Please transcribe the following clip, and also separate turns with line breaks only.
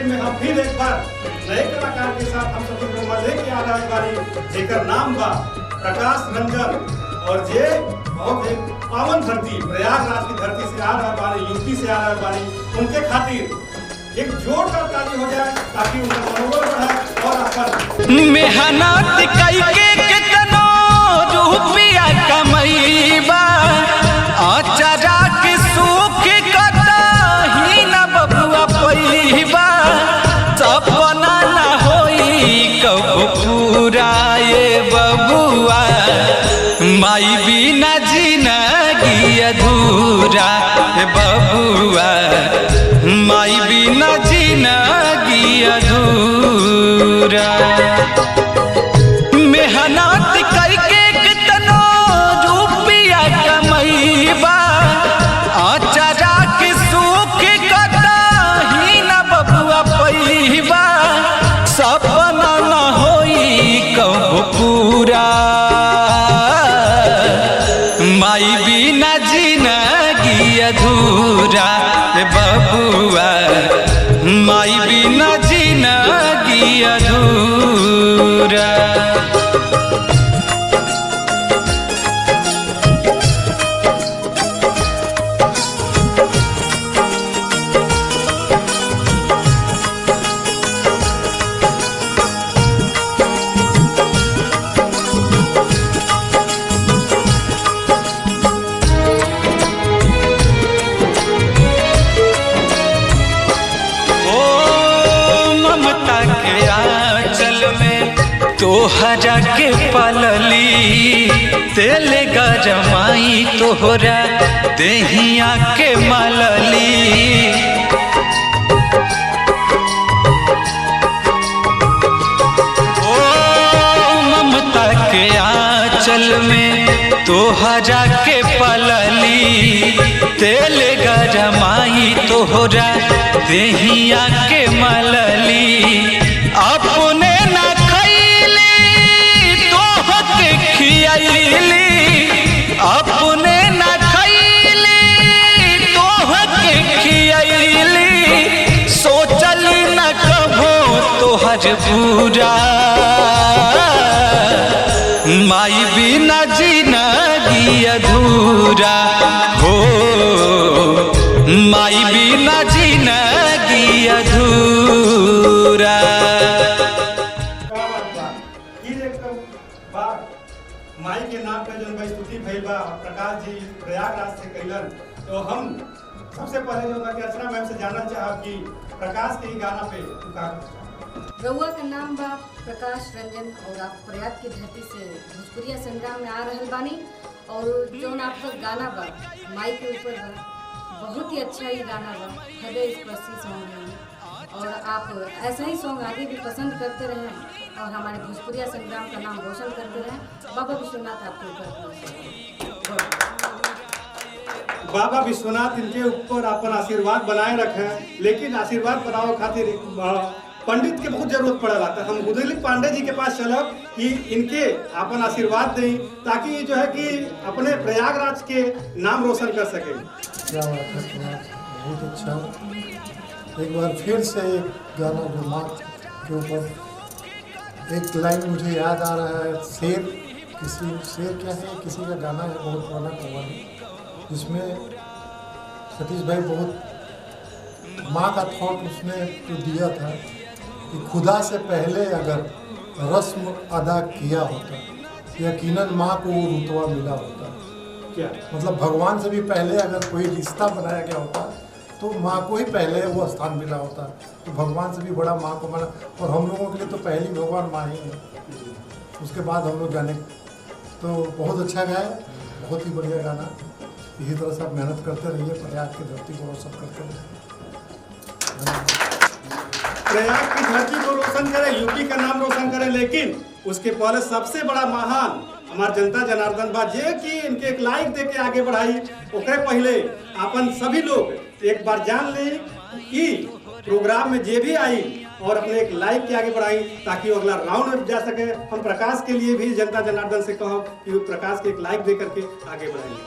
दिन में हम फिर एक बार नए कलाकार के साथ हम सब लोग लेके आ रहे बारी, जेकर नाम बा प्रकाश रंजन। और ये बहुत एक पावन धरती, प्रयागराज की धरती से आ रहा बारी, यूपी से आ रहा बारी। उनके खातिर एक जोरदार ताली हो जाए ताकि उनका मनोबल बढ़े और अपन
मेहनत करके कितनो रुपया कमैबा, अचरा के सुख कतही न बबुआ पैबा, सपना न होई कबो पूरा ये बबुआ, माई बिना जिंदगी अधूरा ये बबुआ, माई बिना जिंदगी अधूरा। मेहनत करके कितनो रुपया कमैबा, अचरा के सुख कतही न बबुआ पैबा, सपना न होई कबो पूरा, माई बिना जिंदगी अधूरा बबुआ, माई बिना जिंदगी अधूरा। तोहरा के पलली तेल गरमाई, तोहरा देहिया के मलली, ओ ममता के आंचल में तोहरा के पलली, तेल गरमाई तोहरा देहिया के मलली, अपने न अपने न खैली तोहके खियली, सोचल न कभो तोहर पूरा, माई बिना जिंदगी अधूरा हो, माई बिना जिंदगी अधूरा।
माई के नाम पे जो स्तुति भइल बा प्रकाश जी प्रयागराज से कैलन, तो हम सबसे पहले जो कि अर्चना मैम से जानना चाहब कि प्रकाश के ही गाना पे
रउआ का नाम बा प्रकाश रंजन और आप प्रयाग की धरती से भोजपुरिया संग्राम में आ रहल बानी। और जो आपका गाना बा माई के ऊपर बा, बहुत ही अच्छा ही गाना बा, हृदय स्पर्शी सॉन्ग है। और आप ऐसा ही सॉन्ग आगे भी पसंद करते रहें और हमारे भोजपुरिया संग्राम का नाम रोशन करते रहें। बाबा विश्वनाथ आपके ऊपर,
बाबा विश्वनाथ इनके ऊपर अपन आशीर्वाद बनाए रखें। लेकिन आशीर्वाद बनाओ खातिर पंडित के बहुत जरूरत पड़ेगा, तो हम गुदलिक पांडे जी के पास चलब कि इनके अपन आशीर्वाद दें ताकि जो है कि अपने प्रयागराज के नाम रोशन कर सके।
क्या बात है, बहुत अच्छा। एक बार फिर से एक गाना जो माँ के ऊपर एक लाइन मुझे याद आ रहा है, शेर क्या है, किसी का गाना है बहुत पुराना कव्वाली, जिसमें सतीश भाई बहुत माँ का थॉट उसने तो दिया था कि खुदा से पहले अगर रस्म अदा किया होता यकीनन माँ को वो रुतबा मिला होता।
क्या
मतलब भगवान से भी पहले अगर कोई रिश्ता बनाया गया होता तो माँ को ही पहले वो स्थान मिला होता। तो भगवान से भी बड़ा माँ को माना, और हम लोगों के लिए तो पहली भगवान माँ ही है, उसके बाद हम लोग जाने। तो बहुत अच्छा गाया, बहुत ही बढ़िया गाना। इसी तरह से आप मेहनत करते रहिए, प्रयाग की धरती को रोशन करते रहिए।
प्रयाग की धरती को रोशन करें, यूपी का नाम रोशन करें, लेकिन उसके पहले सबसे बड़ा महान हमार जनता जनार्दन बा जे कि इनके एक लाइक दे के आगे बढ़ाई। ओकरे पहले अपन सभी लोग एक बार जान ले कि प्रोग्राम में जे भी आई और अपने एक लाइक के आगे बढ़ाई ताकि वो अगला राउंड में जा सके। हम प्रकाश के लिए भी जनता जनार्दन से कहो कि प्रकाश के एक लाइक दे करके आगे बढ़ाएंगे।